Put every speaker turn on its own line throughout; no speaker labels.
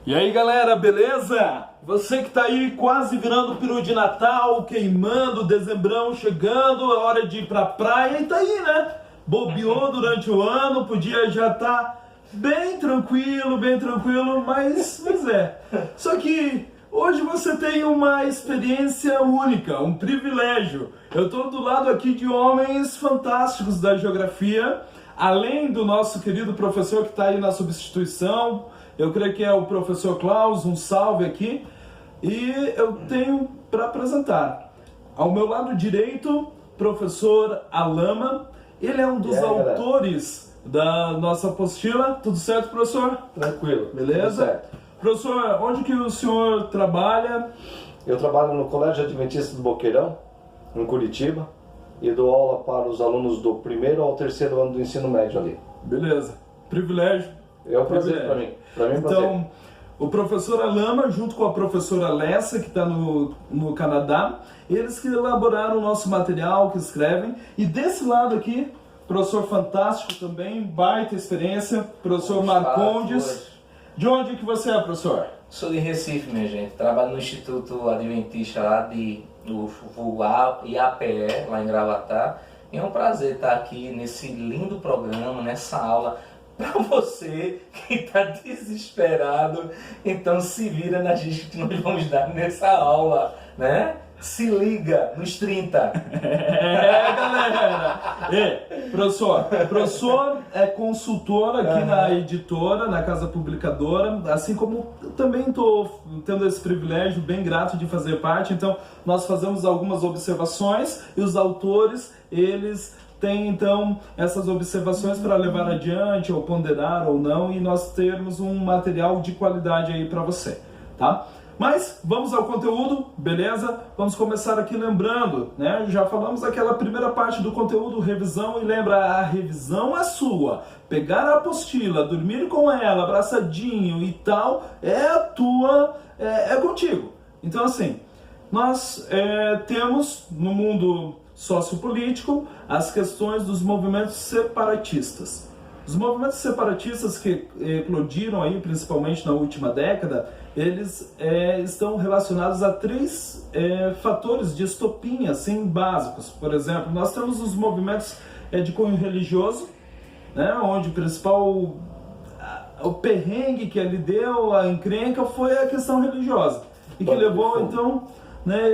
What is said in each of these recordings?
E aí galera, beleza? Você que tá aí quase virando peru de Natal, queimando, dezembrão chegando, é hora de ir pra praia e tá aí, né? Bobeou durante o ano, podia já tá bem tranquilo, mas é. Só que hoje você tem uma experiência única, um privilégio. Eu tô do lado aqui de homens fantásticos da geografia, além do nosso querido professor que tá aí na substituição. Eu creio que é o professor Klaus, um salve aqui. E eu tenho para apresentar, ao meu lado direito, professor Alama. Ele é um dos autores da nossa apostila. Tudo certo, professor?
Tranquilo.
Beleza?
Tudo certo.
Professor, onde que o senhor trabalha?
Eu trabalho no Colégio Adventista do Boqueirão, em Curitiba, e dou aula para os alunos do primeiro ao terceiro ano do ensino médio ali.
Beleza. Privilégio.
É um prazer para mim. Para mim é um prazer.
Então, o professor Alama, junto com a professora Lessa, que está no Canadá, eles que elaboraram o nosso material, que escrevem. E desse lado aqui, professor fantástico também, baita experiência, professor Marcondes. De onde que você é, professor?
Sou de Recife, minha gente. Trabalho no Instituto Adventista lá do IAPE, lá em Gravatá. E é um prazer estar aqui nesse lindo programa, nessa aula. Para você que está desesperado, então se vira na gente que nós vamos dar nessa aula, né? Se liga nos 30.
Galera! Professor é consultor aqui na editora, na casa publicadora, assim como eu também estou tendo esse privilégio bem grato de fazer parte. Então nós fazemos algumas observações e os autores, eles tem então essas observações para levar adiante, ou ponderar ou não, e nós termos um material de qualidade aí para você, tá? Mas vamos ao conteúdo, beleza? Vamos começar aqui lembrando, né? Já falamos daquela primeira parte do conteúdo, revisão, e lembra, a revisão é sua. Pegar a apostila, dormir com ela, abraçadinho e tal, é contigo. Então assim, nós temos no mundo sociopolítico as questões dos movimentos separatistas. Os movimentos separatistas que eclodiram aí, principalmente na última década, eles estão relacionados a três fatores de estopim, assim, básicos. Por exemplo, nós temos os movimentos de cunho religioso, né, onde o principal o perrengue que ele deu, a encrenca, foi a questão religiosa, e que levou, então,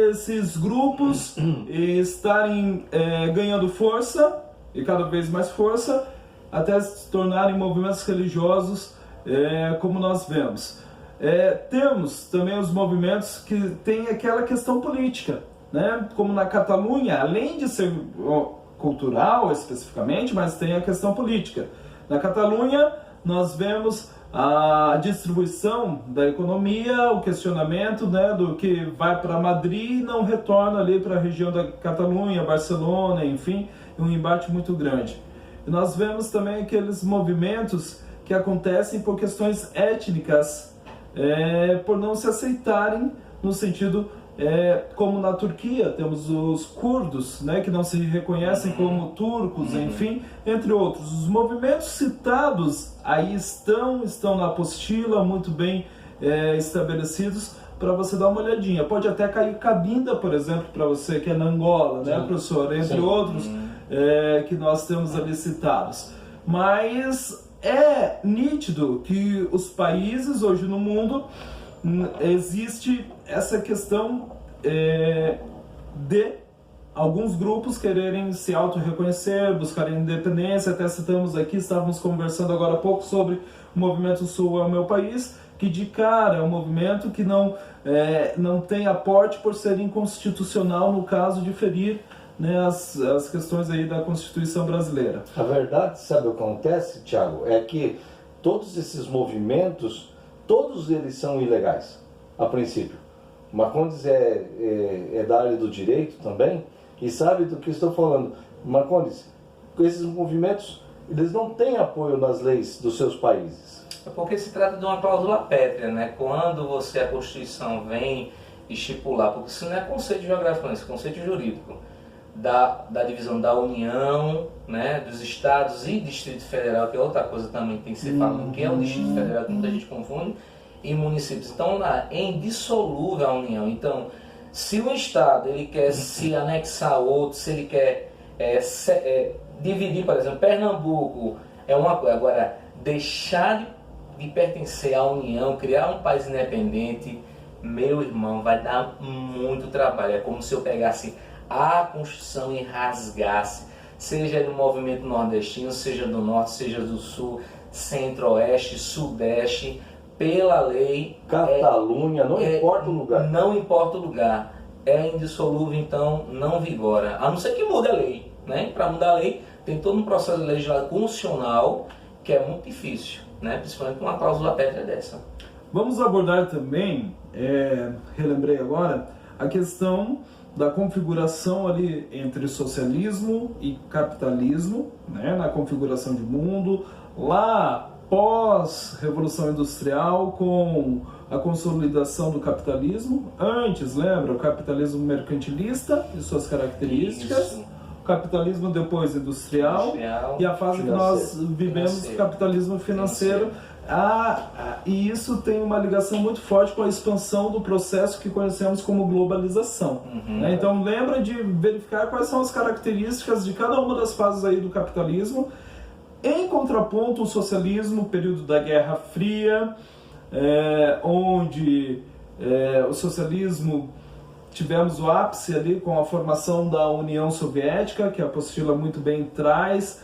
esses grupos estarem ganhando força, e cada vez mais força, até se tornarem movimentos religiosos, como nós vemos. Temos também os movimentos que têm aquela questão política, né? Como na Catalunha, além de ser cultural especificamente, mas tem a questão política. Na Catalunha nós vemos a distribuição da economia, o questionamento, né, do que vai para Madrid e não retorna ali para a região da Catalunha, Barcelona, enfim, um embate muito grande. E nós vemos também aqueles movimentos que acontecem por questões étnicas, por não se aceitarem, no sentido, como na Turquia, temos os curdos, né, que não se reconhecem como turcos, enfim, entre outros. Os movimentos citados aí estão na apostila, muito bem estabelecidos, para você dar uma olhadinha. Pode até cair Cabinda, por exemplo, para você que é na Angola, né, professor? Entre outros que nós temos ali citados. Mas é nítido que os países hoje no mundo existe essa questão de alguns grupos quererem se auto-reconhecer, buscarem independência. Até citamos aqui, estávamos conversando agora há pouco sobre o movimento Sul é o meu país, que de cara é um movimento que não tem aporte por ser inconstitucional no caso de ferir, né, as questões aí da Constituição brasileira.
A verdade, sabe o que acontece, Thiago? É que todos esses movimentos, todos eles são ilegais, a princípio. Marcondes é da área do direito também, e sabe do que estou falando. Marcondes, esses movimentos, eles não têm apoio nas leis dos seus países.
É porque se trata de uma cláusula pétrea, né? Quando a Constituição vem estipular, porque isso não é conceito geográfico, não, isso é conceito jurídico. da divisão da União, né, dos estados e Distrito Federal, que é outra coisa também que tem que ser falado, que é o Distrito Federal, que muita gente confunde, e municípios. Então, é indissolúvel a União. Então, se um estado ele quer se anexar a outro, se ele quer dividir, por exemplo, Pernambuco é uma coisa. Agora, deixar de pertencer à União, criar um país independente, meu irmão, vai dar muito trabalho. É como se eu pegasse a Constituição e rasgasse, seja do movimento nordestino, seja do norte, seja do sul, centro-oeste, sudeste, pela lei.
Catalunha, não importa o lugar.
Não importa o lugar. É indissolúvel, então não vigora. A não ser que mude a lei, né? Para mudar a lei, tem todo um processo legislativo constitucional que é muito difícil, né? Principalmente com uma cláusula pétrea dessa.
Vamos abordar também, relembrei agora, a questão da configuração ali entre socialismo e capitalismo, né? Na configuração de mundo, lá pós-revolução industrial, com a consolidação do capitalismo. Antes, lembra, o capitalismo mercantilista e suas características.
Isso.
O capitalismo depois industrial. E a fase que nós vivemos, o capitalismo financeiro. E isso tem uma ligação muito forte com a expansão do processo que conhecemos como globalização. Né? Então lembra de verificar quais são as características de cada uma das fases aí do capitalismo. Em contraponto, o socialismo, período da Guerra Fria, onde o socialismo tivemos o ápice ali com a formação da União Soviética, que a apostila muito bem traz,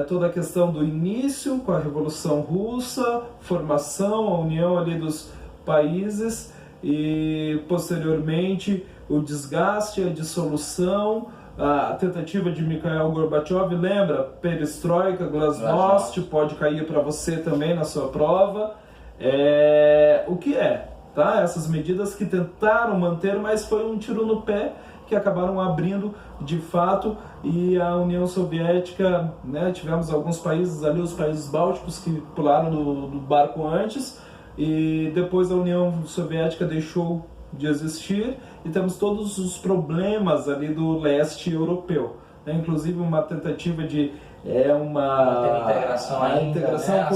toda a questão do início com a Revolução Russa, formação, a união ali dos países e posteriormente o desgaste, a dissolução, a tentativa de Mikhail Gorbachev, lembra? Perestroika, Glasnost, pode cair para você também na sua prova. O que tá? Essas medidas que tentaram manter, mas foi um tiro no pé, que acabaram abrindo de fato, e a União Soviética, né, tivemos alguns países ali, os países bálticos, que pularam do barco antes, e depois a União Soviética deixou de existir, e temos todos os problemas ali do leste europeu, né? Inclusive uma tentativa de
integração ainda,
integração,
né?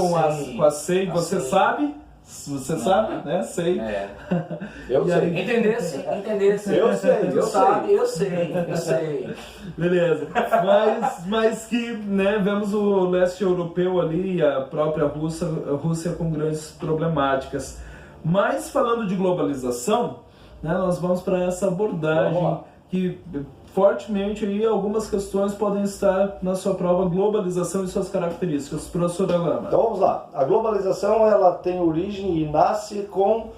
com a SEI, você sabe? Você sabe, né? Sei.
Eu sei.
Entendesse. Eu sei.
Beleza. Mas que, né, vemos o leste europeu ali e a própria Rússia com grandes problemáticas. Mas falando de globalização, né, nós vamos para essa abordagem que fortemente aí algumas questões podem estar na sua prova, globalização e suas características. Professor Alama.
Então vamos lá. A globalização ela tem origem e nasce com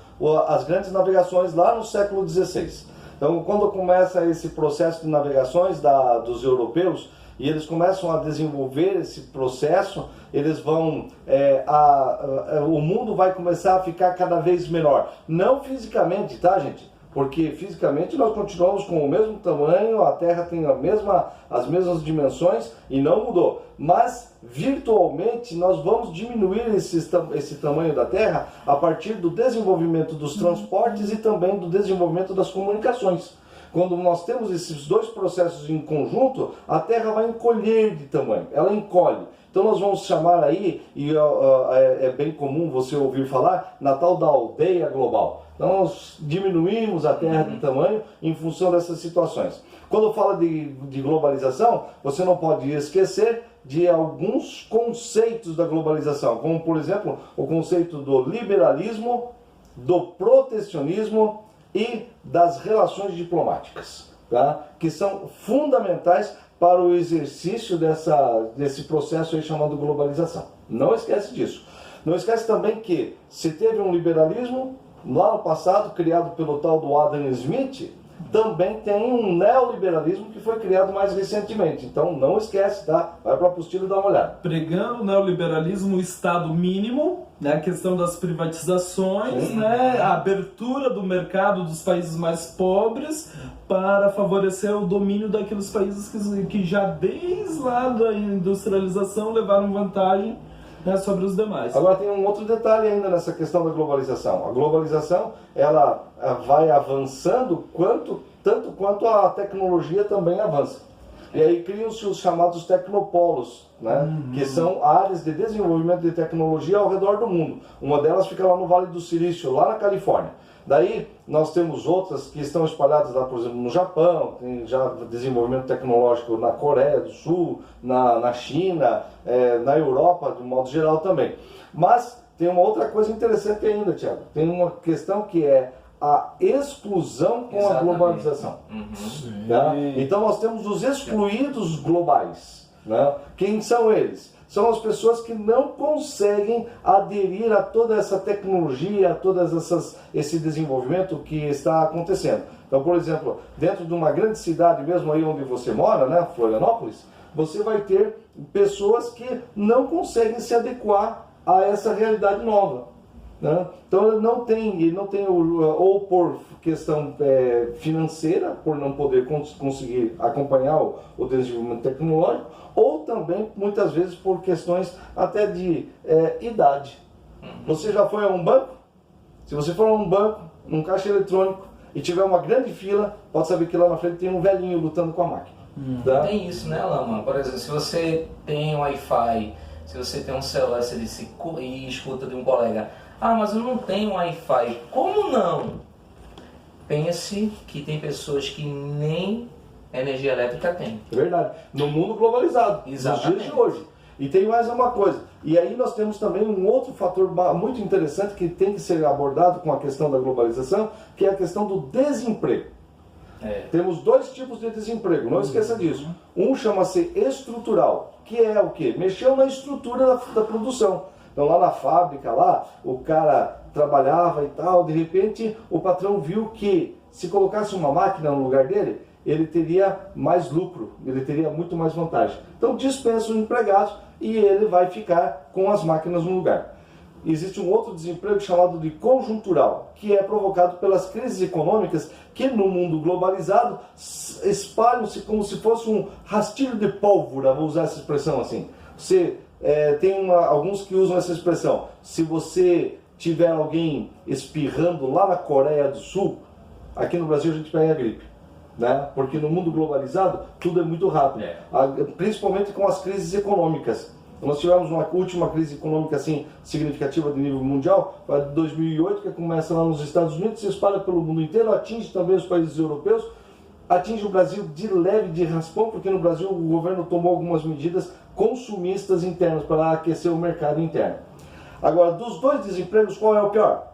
as grandes navegações lá no século XVI. Então quando começa esse processo de navegações dos europeus e eles começam a desenvolver esse processo, eles vão, o mundo vai começar a ficar cada vez menor. Não fisicamente, tá, gente? Porque fisicamente nós continuamos com o mesmo tamanho, a Terra tem as mesmas dimensões e não mudou. Mas virtualmente nós vamos diminuir esse tamanho da Terra a partir do desenvolvimento dos transportes e também do desenvolvimento das comunicações. Quando nós temos esses dois processos em conjunto, a Terra vai encolher de tamanho, ela encolhe. Então nós vamos chamar aí, e é bem comum você ouvir falar, na tal da aldeia global. Então nós diminuímos a Terra de tamanho em função dessas situações. Quando fala de globalização, você não pode esquecer de alguns conceitos da globalização, como por exemplo o conceito do liberalismo, do protecionismo e das relações diplomáticas, tá? Que são fundamentais para o exercício desse processo aí chamado globalização. Não esquece disso. Não esquece também que se teve um liberalismo lá no passado, criado pelo tal do Adam Smith, também tem um neoliberalismo que foi criado mais recentemente. Então não esquece, tá? Vai para a apostila e dá uma olhada.
Pregando o neoliberalismo, o Estado mínimo, né? A questão das privatizações, né? A abertura do mercado dos países mais pobres para favorecer o domínio daqueles países que já desde lá da industrialização levaram vantagem, né, sobre os demais.
Agora tem um outro detalhe ainda nessa questão da globalização. A globalização ela vai avançando tanto quanto a tecnologia também avança. E aí criam-se os chamados tecnopolos, né? Que são áreas de desenvolvimento de tecnologia ao redor do mundo. Uma delas fica lá no Vale do Silício, lá na Califórnia. Daí nós temos outras que estão espalhadas lá, por exemplo, no Japão, tem já desenvolvimento tecnológico na Coreia do Sul, na China, na Europa, de um modo geral também. Mas tem uma outra coisa interessante ainda, Thiago. Tem uma questão que é a exclusão com a globalização. Tá? Então nós temos os excluídos globais. Né? Quem são eles? São as pessoas que não conseguem aderir a toda essa tecnologia, a todas esse desenvolvimento que está acontecendo. Então, por exemplo, dentro de uma grande cidade, mesmo aí onde você mora, né, Florianópolis, você vai ter pessoas que não conseguem se adequar a essa realidade nova. Né? Então ele não tem ou por questão financeira, por não poder conseguir acompanhar o desenvolvimento tecnológico, ou também muitas vezes por questões até de idade. Você já foi a um banco? Se você for a um banco, num caixa eletrônico, e tiver uma grande fila, pode saber que lá na frente tem um velhinho lutando com a máquina. Tá?
Tem isso, né, Lama? Por exemplo, se você tem um Wi-Fi, se você tem um celular, você disse, e escuta de um colega: ah, mas eu não tenho Wi-Fi. Como não? Pense que tem pessoas que nem energia elétrica têm.
É verdade. No mundo globalizado,
Exatamente.
Nos dias de hoje. E tem mais uma coisa. E aí nós temos também um outro fator muito interessante que tem que ser abordado com a questão da globalização, que é a questão do desemprego. Temos dois tipos de desemprego, não esqueça disso. Um chama-se estrutural, que é o quê? Mexeu na estrutura da produção. Então lá na fábrica, lá, o cara trabalhava e tal, de repente o patrão viu que se colocasse uma máquina no lugar dele, ele teria mais lucro, ele teria muito mais vantagem. Então dispensa o empregado e ele vai ficar com as máquinas no lugar. Existe um outro desemprego chamado de conjuntural, que é provocado pelas crises econômicas que no mundo globalizado espalham-se como se fosse um rastilho de pólvora, vou usar essa expressão assim. Você tem alguns que usam essa expressão: se você tiver alguém espirrando lá na Coreia do Sul, aqui no Brasil a gente pega a gripe, né? Porque no mundo globalizado tudo é muito rápido, principalmente com as crises econômicas. Nós tivemos uma última crise econômica assim significativa de nível mundial, a de 2008, que começa lá nos Estados Unidos, se espalha pelo mundo inteiro, atinge também os países europeus, atinge o Brasil de leve, de raspão, porque no Brasil o governo tomou algumas medidas consumistas internas para aquecer o mercado interno. Agora, dos dois desempregos, qual é o pior?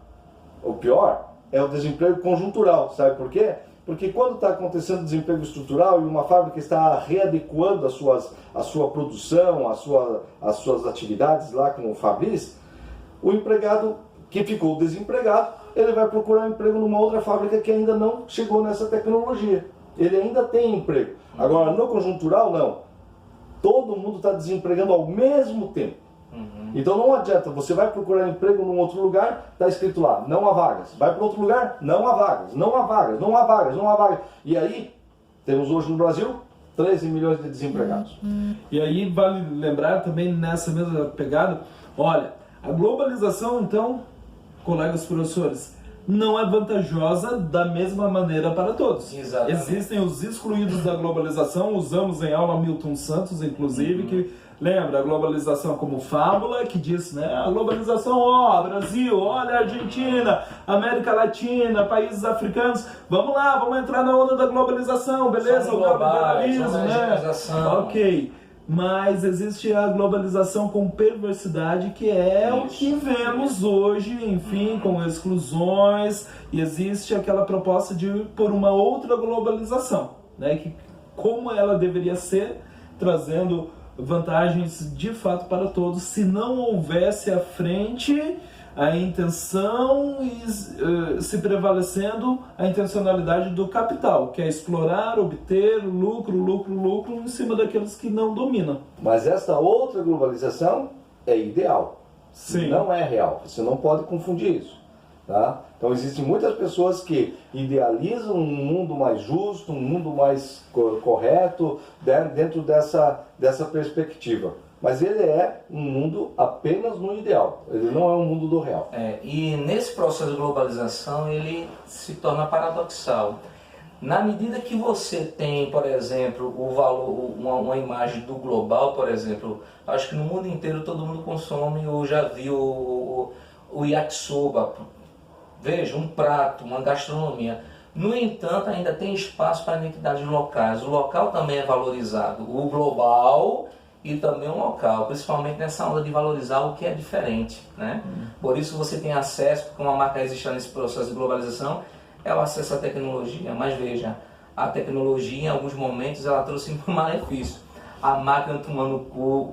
O pior é o desemprego conjuntural, sabe por quê? Porque quando está acontecendo desemprego estrutural e uma fábrica está readequando a sua produção, as suas atividades lá como fabris, o empregado que ficou desempregado, ele vai procurar um emprego numa outra fábrica que ainda não chegou nessa tecnologia. Ele ainda tem emprego. Agora, no conjuntural, não. Todo mundo está desempregando ao mesmo tempo. Então não adianta, você vai procurar emprego num outro lugar, está escrito lá, não há vagas. Vai para outro lugar, não há vagas, não há vagas, não há vagas, não há vagas. E aí, temos hoje no Brasil 13 milhões de desempregados.
E aí vale lembrar também nessa mesma pegada, olha, a globalização então, colegas professores, não é vantajosa da mesma maneira para todos.
Exatamente.
Existem os excluídos da globalização, usamos em aula Milton Santos, inclusive, que lembra a globalização como fábula, que diz, né, a globalização, ó, Brasil, olha Argentina, América Latina, países africanos, vamos lá, vamos entrar na onda da globalização, beleza? O neoliberalismo, né? Ok. Mas existe a globalização com perversidade, que é o que vemos hoje, enfim, com exclusões, e existe aquela proposta de ir por uma outra globalização, né, que como ela deveria ser, trazendo vantagens de fato para todos, se não houvesse à frente a intenção e se prevalecendo a intencionalidade do capital, que é explorar, obter lucro em cima daqueles que não dominam.
Mas esta outra globalização é ideal.
Sim.
Não é real. Você não pode confundir isso. Tá? Então existem muitas pessoas que idealizam um mundo mais justo, um mundo mais correto, dentro dessa perspectiva. Mas ele é um mundo apenas no ideal, ele não é um mundo do real.
E nesse processo de globalização ele se torna paradoxal. Na medida que você tem, por exemplo, o valor, uma imagem do global, por exemplo, acho que no mundo inteiro todo mundo consome ou já viu o yakisoba. Veja, um prato, uma gastronomia. No entanto, ainda tem espaço para identidades locais. O local também é valorizado. O global e também o local, principalmente nessa onda de valorizar o que é diferente, né? Por isso você tem acesso, porque uma marca existe nesse processo de globalização, é o acesso à tecnologia. Mas veja, a tecnologia em alguns momentos ela trouxe um malefício. A máquina tomando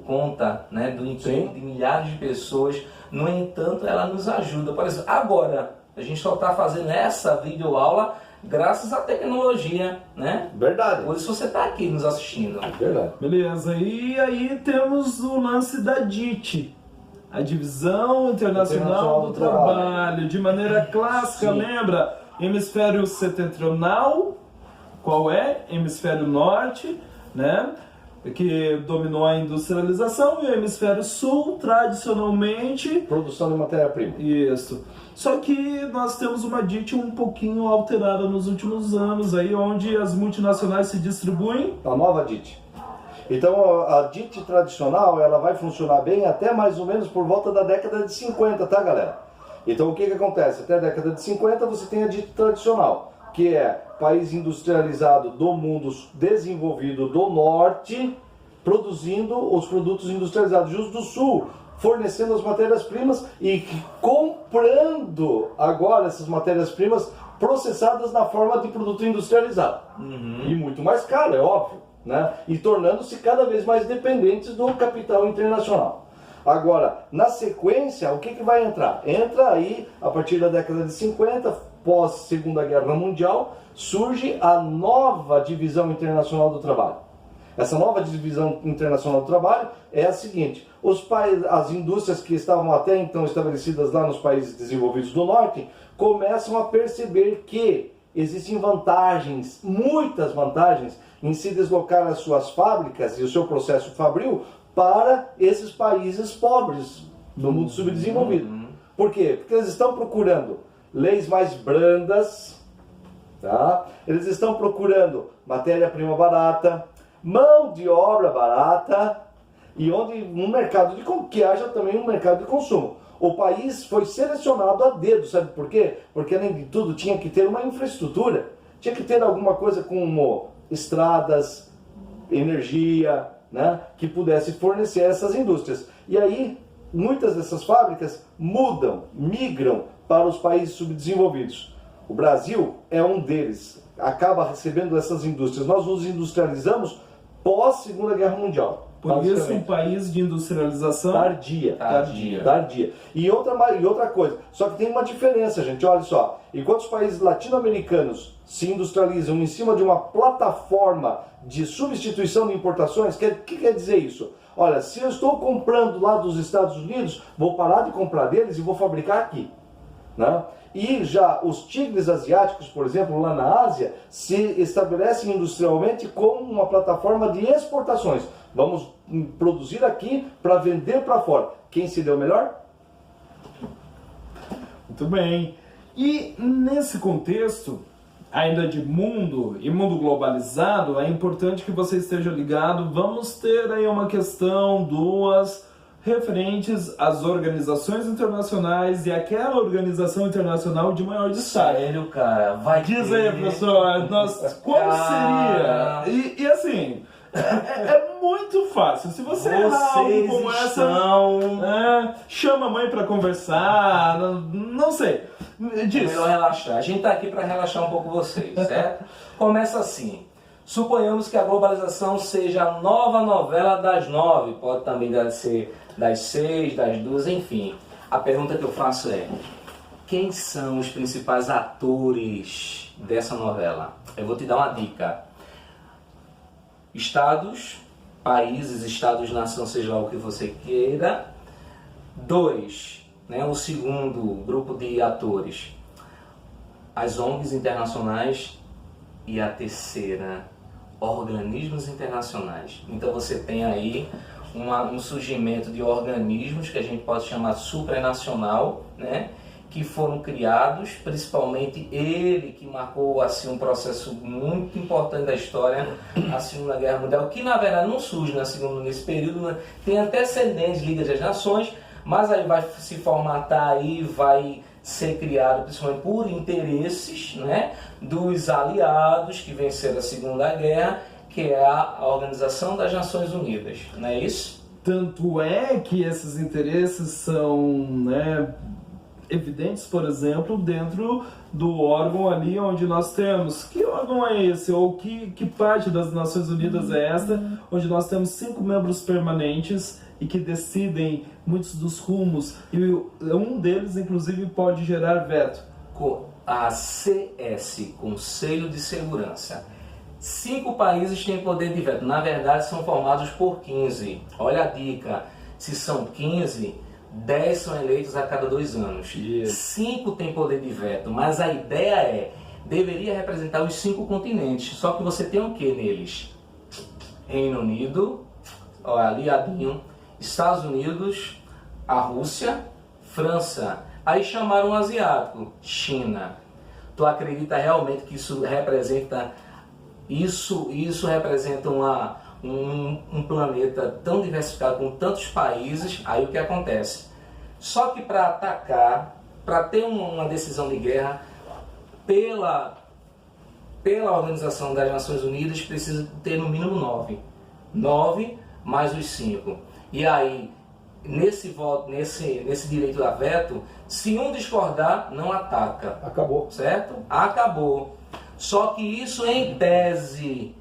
conta, né, do emprego de milhares de pessoas. No entanto, ela nos ajuda. Por exemplo, agora, a gente só está fazendo essa videoaula graças à tecnologia, né?
Verdade.
Por isso você está aqui nos assistindo.
Verdade.
Beleza, e aí temos o lance da DIT, a Divisão Internacional do Trabalho, de maneira clássica,
Sim.
lembra? Hemisfério setentrional, qual é? Hemisfério norte, né? Que dominou a industrialização, e o hemisfério sul, tradicionalmente...
Produção de matéria-prima.
Isso. Só que nós temos uma DIT um pouquinho alterada nos últimos anos, aí onde as multinacionais se distribuem.
A nova DIT. Então a DIT tradicional ela vai funcionar bem até mais ou menos por volta da década de 50, tá, galera? Então o que acontece? Até a década de 50 você tem a DIT tradicional, que é país industrializado do mundo desenvolvido do norte, produzindo os produtos industrializados, e os do sul fornecendo as matérias-primas e comprando agora essas matérias-primas processadas na forma de produto industrializado. E muito mais caro, é óbvio, né? E tornando-se cada vez mais dependentes do capital internacional. Agora, na sequência, o que vai entrar? Entra aí, a partir da década de 50, pós Segunda Guerra Mundial, surge a nova Divisão Internacional do Trabalho. Essa nova Divisão Internacional do Trabalho é a seguinte: as indústrias que estavam até então estabelecidas lá nos países desenvolvidos do norte, começam a perceber que existem vantagens, muitas vantagens, em se deslocar as suas fábricas e o seu processo fabril para esses países pobres do mundo subdesenvolvido. Por quê? Porque eles estão procurando leis mais brandas, tá? Eles estão procurando matéria-prima barata, mão de obra barata, e onde um mercado que haja também um mercado de consumo. O país foi selecionado a dedo, sabe por quê? Porque além de tudo tinha que ter uma infraestrutura, tinha que ter alguma coisa como estradas, energia, né, que pudesse fornecer essas indústrias. E aí muitas dessas fábricas migram para os países subdesenvolvidos. O Brasil é um deles, acaba recebendo essas indústrias. Nós nos industrializamos pós Segunda Guerra Mundial.
Por isso um país de industrialização
tardia. E outra coisa, só que tem uma diferença, gente, olha só. Enquanto os países latino-americanos se industrializam em cima de uma plataforma de substituição de importações, o que quer dizer isso? Olha, se eu estou comprando lá dos Estados Unidos, vou parar de comprar deles e vou fabricar aqui, né? E já os tigres asiáticos, por exemplo, lá na Ásia, se estabelecem industrialmente como uma plataforma de exportações. Vamos produzir aqui para vender para fora. Quem se deu melhor?
Muito bem. E nesse contexto, ainda de mundo e mundo globalizado, é importante que você esteja ligado. Vamos ter aí uma questão, duas, referentes às organizações internacionais e aquela organização internacional de maior destaque.
Sério, cara? Vai
Diz
ter.
aí, professor, qual seria? E assim, é muito fácil. Se você errar algo como essa, chama a mãe para conversar, não sei. Diz.
Melhor relaxar. A gente tá aqui para relaxar um pouco vocês, certo? Começa assim. Suponhamos que a globalização seja a nova novela das 9, pode também ser das 6, das 2, enfim. A pergunta que eu faço é: quem são os principais atores dessa novela? Eu vou te dar uma dica. Estados, países, estados-nação, seja lá o que você queira. 2, né, o segundo grupo de atores, as ONGs internacionais. E a terceira, organismos internacionais. Então você tem aí um surgimento de organismos que a gente pode chamar supranacional, né, que foram criados, principalmente ele que marcou assim um processo muito importante da história, a Segunda Guerra Mundial, que na verdade não surge nesse período, né? Tem antecedentes Liga das Nações, mas aí vai se formatar aí, vai ser criado principalmente por interesses, né, dos aliados que venceram a Segunda Guerra, que é a Organização das Nações Unidas, não é isso?
Tanto é que esses interesses são, né, evidentes, por exemplo, dentro do órgão ali onde nós temos. Que órgão é esse? Ou que parte das Nações Unidas é esta? Onde nós temos 5 membros permanentes e que decidem muitos dos rumos. E um deles, inclusive, pode gerar veto.
A CS, Conselho de Segurança. 5 países têm poder de veto. Na verdade, são formados por 15. Olha a dica. Se são 15... 10 são eleitos a cada 2 anos. 5 têm poder de veto, mas a ideia deveria representar os 5 continentes. Só que você tem o que neles? Reino Unido, aliadinho, Estados Unidos, a Rússia, França. Aí chamaram o asiático, China. Tu acredita realmente que isso representa um planeta tão diversificado com tantos países? Aí o que acontece? Só que para atacar, para ter uma decisão de guerra pela Organização das Nações Unidas, precisa ter no mínimo 9. 9 mais os 5. E aí, nesse direito da veto, se um discordar, não ataca.
Acabou.
Certo? Acabou. Só que isso em tese,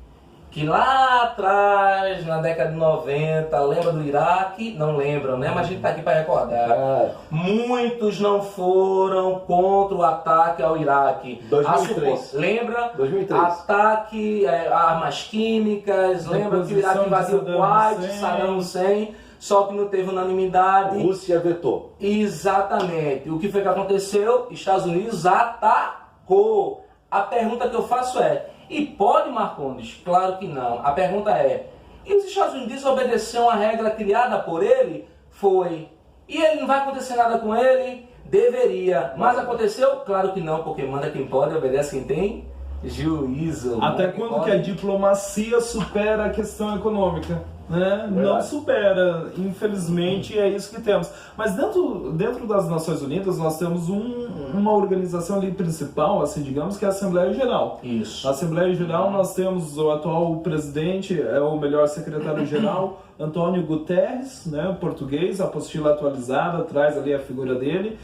que lá atrás, na década de 90, lembra do Iraque? Não lembram, né? Mas a gente está aqui para recordar. Muitos não foram contra o ataque ao Iraque.
2003.
Lembra?
2003.
Ataque a armas químicas, lembra que o Iraque invadiu o Kuwait, Saddam Hussein, só que não teve unanimidade.
Rússia vetou.
Exatamente. O que foi que aconteceu? Estados Unidos atacou. A pergunta que eu faço é: e pode, Marcondes? Claro que não. A pergunta é: e os Estados Unidos obedeceram a regra criada por ele? Foi. E ele não vai acontecer nada com ele? Deveria. Mas aconteceu? Claro que não, porque manda quem pode, obedece quem tem juízo.
Até quando que a diplomacia supera a questão econômica? Né? Não supera, infelizmente, é isso que temos. Mas dentro das Nações Unidas nós temos uma organização ali principal, assim, digamos, que é a Assembleia Geral.
Isso.
Na Assembleia Geral nós temos o atual presidente, ou melhor, secretário-geral, Antônio Guterres, né, português, apostila atualizada, traz ali a figura dele.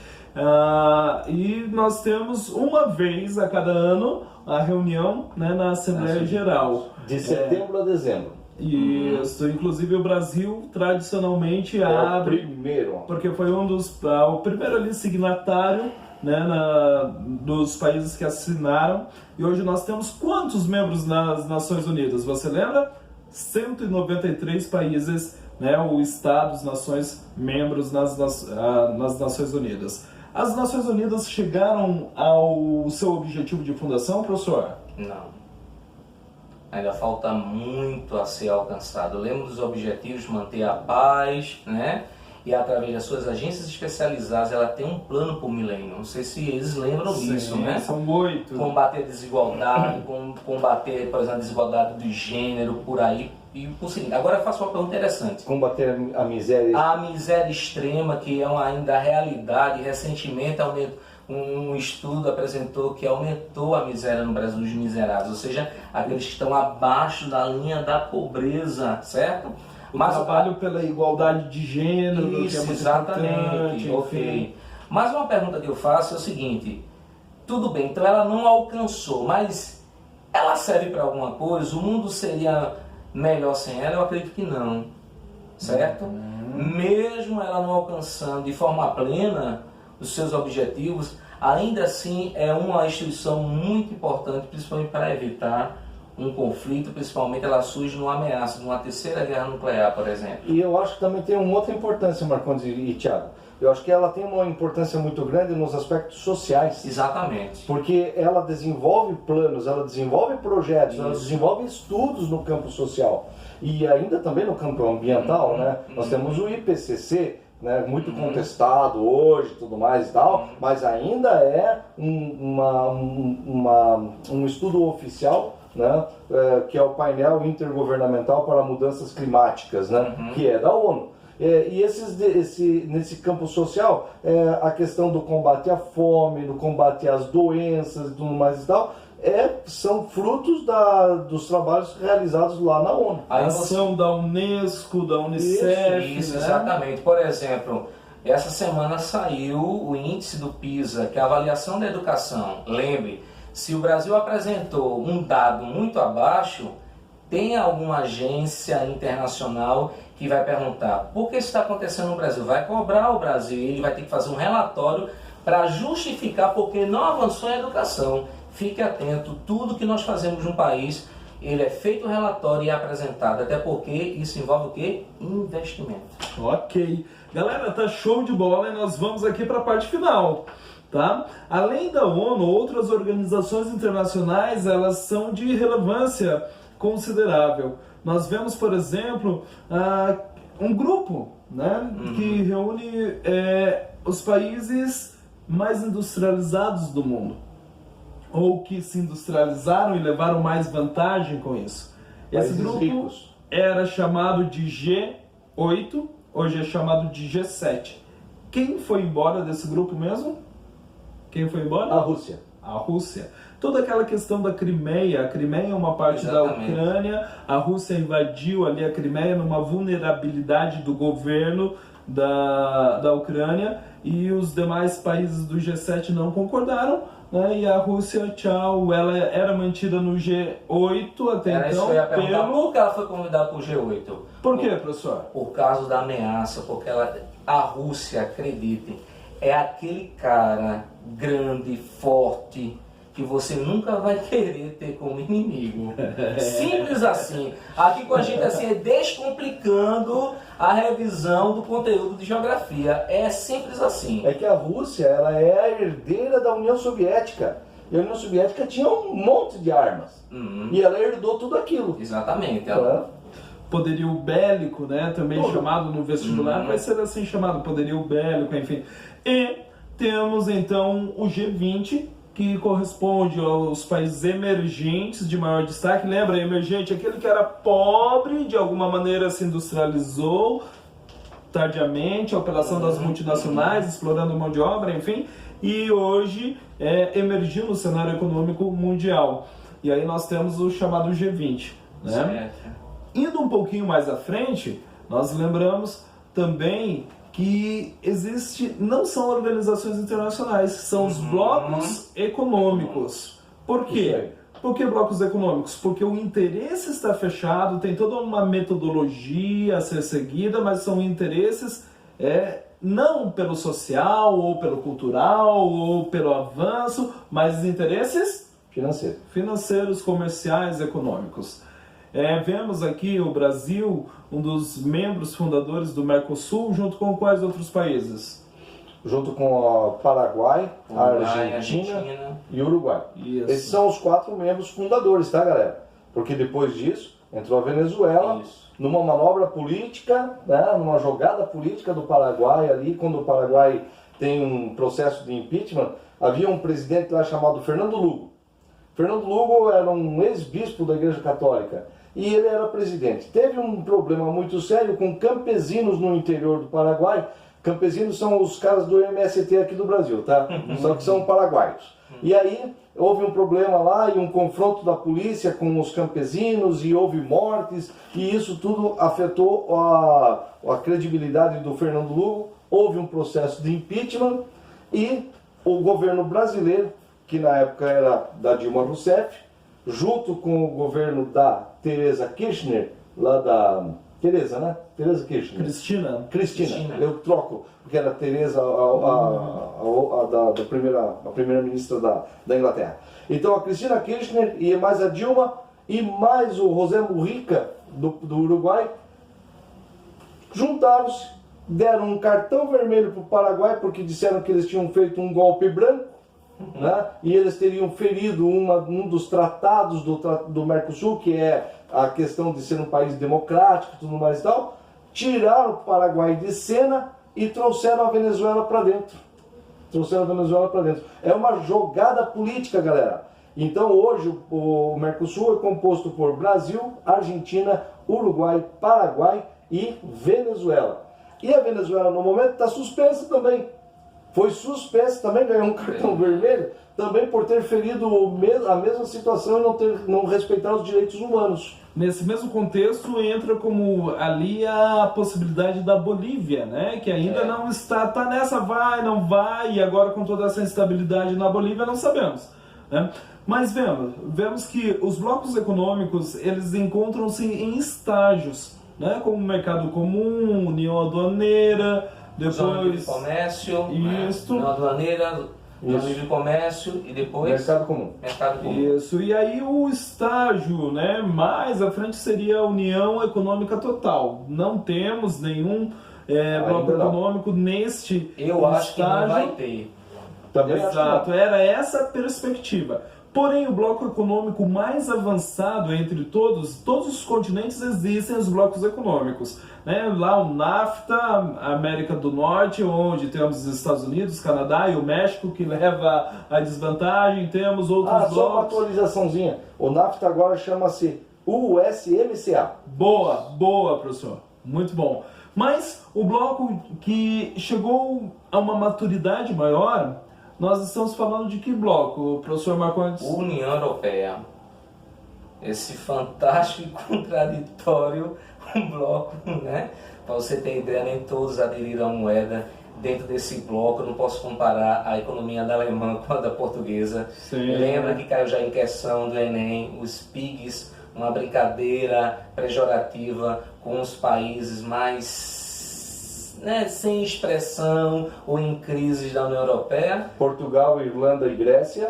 E nós temos uma vez a cada ano a reunião, né, na Assembleia Geral.
De setembro a dezembro.
Isso, inclusive o Brasil tradicionalmente abre,
o primeiro,
porque foi o primeiro ali signatário, né, dos países que assinaram, e hoje nós temos quantos membros nas Nações Unidas? Você lembra? 193 países, né, ou estados, nações, membros nas Nações Unidas. As Nações Unidas chegaram ao seu objetivo de fundação, professor?
Não. Ainda falta muito a ser alcançado. Eu lembro dos objetivos: manter a paz, né? E através das suas agências especializadas, ela tem um plano por milênio. Não sei se eles lembram disso, né?
São 8.
Combater a desigualdade, combater, por exemplo, a desigualdade do gênero, por aí. E por seguinte, agora eu faço uma pergunta interessante.
Combater a miséria.
A miséria extrema, que é ainda a realidade. Recentemente um estudo apresentou que aumentou a miséria no Brasil dos miseráveis, ou seja, aqueles que estão abaixo da linha da pobreza, certo?
Mas o trabalho pela igualdade de gênero,
isso,
que é muito
exatamente,
importante,
ok. Mas uma pergunta que eu faço é o seguinte: tudo bem, então ela não alcançou, mas ela serve para alguma coisa? O mundo seria melhor sem ela? Eu acredito que não, certo? Mesmo ela não alcançando de forma plena os seus objetivos, ainda assim é uma instituição muito importante, principalmente para evitar um conflito, principalmente ela surge numa ameaça, numa terceira guerra nuclear, por exemplo.
E eu acho que também tem uma outra importância, Marcondes e Thiago. Eu acho que ela tem uma importância muito grande nos aspectos sociais.
Exatamente.
Porque ela desenvolve planos, ela desenvolve projetos, ela desenvolve estudos no campo social. E ainda também no campo ambiental, né? Nós temos o IPCC, né, muito contestado hoje, tudo mais e tal, mas ainda é um estudo oficial, né, que é o painel intergovernamental para mudanças climáticas, né, que é da ONU. E nesse campo social, a questão do combate à fome, do combate às doenças e tudo mais e tal, são frutos dos trabalhos realizados lá na ONU.
A ação da Unesco, da Unicef.
Isso,
né?
exatamente. Por exemplo, essa semana saiu o índice do PISA, que é a avaliação da educação. Lembre, se o Brasil apresentou um dado muito abaixo, tem alguma agência internacional que vai perguntar por que isso está acontecendo no Brasil? Vai cobrar o Brasil e ele vai ter que fazer um relatório para justificar porque não avançou em educação. Fique atento, tudo que nós fazemos no país, ele é feito relatório e é apresentado, até porque isso envolve o quê? Investimento.
Ok. Galera, tá show de bola e nós vamos aqui para a parte final. Tá? Além da ONU, outras organizações internacionais, elas são de relevância considerável. Nós vemos, por exemplo, um grupo, né, que reúne os países mais industrializados do mundo, ou que se industrializaram e levaram mais vantagem com isso. Esse grupo
ricos.
Era chamado de G8, hoje é chamado de G7. Quem foi embora desse grupo mesmo? Quem foi embora?
A Rússia.
A Rússia. Toda aquela questão da Crimeia, a Crimeia é uma parte
Exatamente.
da Ucrânia, a Rússia invadiu ali a Crimeia numa vulnerabilidade do governo da Ucrânia e os demais países do G7 não concordaram, né? E a Rússia, tchau, ela era mantida no G8 até
Era isso
então.
que eu ia perguntar. Por que ela foi convidada para o G8?
Por quê, professor?
Por causa da ameaça, porque a Rússia, acreditem, é aquele cara grande, forte, que você nunca vai querer ter como inimigo. Simples assim. Aqui com a gente assim é descomplicando a revisão do conteúdo de geografia. É simples assim.
É que a Rússia, ela é a herdeira da União Soviética. E a União Soviética tinha um monte de armas. E ela herdou tudo aquilo.
Exatamente.
Poderio bélico, né? Também chamado no vestibular, vai ser assim chamado, poderio bélico, enfim. E temos então o G20, que corresponde aos países emergentes de maior destaque. Lembra, emergente, aquele que era pobre, de alguma maneira se industrializou tardiamente, a operação das multinacionais, explorando mão de obra, enfim, e hoje emergiu no cenário econômico mundial. E aí nós temos o chamado G20. Né?
Certo.
Indo um pouquinho mais à frente, nós lembramos também que não são organizações internacionais, são os blocos econômicos. Por quê? Por que blocos econômicos? Porque o interesse está fechado, tem toda uma metodologia a ser seguida, mas são interesses não pelo social, ou pelo cultural, ou pelo avanço, mas interesses financeiros, comerciais, econômicos. Vemos aqui o Brasil, um dos membros fundadores do Mercosul, junto com quais outros países?
Junto com o Paraguai, a Argentina e o Uruguai.
Isso.
Esses são os 4 membros fundadores, tá, galera? Porque depois disso entrou a Venezuela, numa manobra política, né, numa jogada política do Paraguai ali, quando o Paraguai tem um processo de impeachment, havia um presidente lá chamado Fernando Lugo. Fernando Lugo era um ex-bispo da Igreja Católica e ele era presidente. Teve um problema muito sério com campesinos no interior do Paraguai. Campesinos são os caras do MST aqui do Brasil, tá? Só que são paraguaios. E aí houve um problema lá e um confronto da polícia com os campesinos e houve mortes e isso tudo afetou a credibilidade do Fernando Lugo. Houve um processo de impeachment e o governo brasileiro, que na época era da Dilma Rousseff, junto com o governo da Teresa Kirchner, lá da... Teresa, né? Teresa Kirchner. Cristina. Eu troco, porque era Teresa, a primeira-ministra da Inglaterra. Então a Cristina Kirchner e mais a Dilma e mais o José Mujica do Uruguai juntaram-se, deram um cartão vermelho para o Paraguai porque disseram que eles tinham feito um golpe branco, né? E eles teriam ferido um dos tratados do Mercosul, que é a questão de ser um país democrático e tudo mais e tal. Tiraram o Paraguai de cena e trouxeram a Venezuela para dentro. É uma jogada política, galera. Então hoje o Mercosul é composto por Brasil, Argentina, Uruguai, Paraguai e Venezuela. E a Venezuela no momento está suspensa também. Foi suspensa, também ganhou um cartão vermelho, também por ter ferido a mesma situação e não respeitar os direitos humanos.
Nesse mesmo contexto entra como ali a possibilidade da Bolívia, né? Que ainda não está nessa, vai, não vai, e agora com toda essa instabilidade na Bolívia não sabemos, né? Mas vemos que os blocos econômicos, eles encontram-se em estágios, né? Como o mercado comum, união aduaneira,
Zona de
depois
comércio,
Isso.
União aduaneira, zona de comércio e depois
Mercado comum.
mercado comum.
Isso, e aí o estágio, né, mais à frente seria a União Econômica Total. Não temos nenhum bloco
não.
econômico neste
Eu acho que não
estágio.
vai ter.
Também acho que não.
Exato, era essa a perspectiva. Porém, o bloco econômico mais avançado entre todos os continentes existem os blocos econômicos, né? Lá o NAFTA, a América do Norte, onde temos os Estados Unidos, Canadá e o México, que leva a desvantagem, temos outros
Só uma
blocos.
atualizaçãozinha. O NAFTA agora chama-se USMCA.
Boa, professor. Muito bom. Mas o bloco que chegou a uma maturidade maior, nós estamos falando de que bloco, professor Marcondes?
União Europeia. Esse fantástico e contraditório bloco, né? Para você ter ideia, nem todos aderiram à moeda. Dentro desse bloco, eu não posso comparar a economia da alemã com a da portuguesa.
Sim.
Lembra que caiu já em questão do Enem, os PIGs, uma brincadeira pejorativa com os países mais, né, sem expressão ou em crises da União Europeia.
Portugal, Irlanda e Grécia.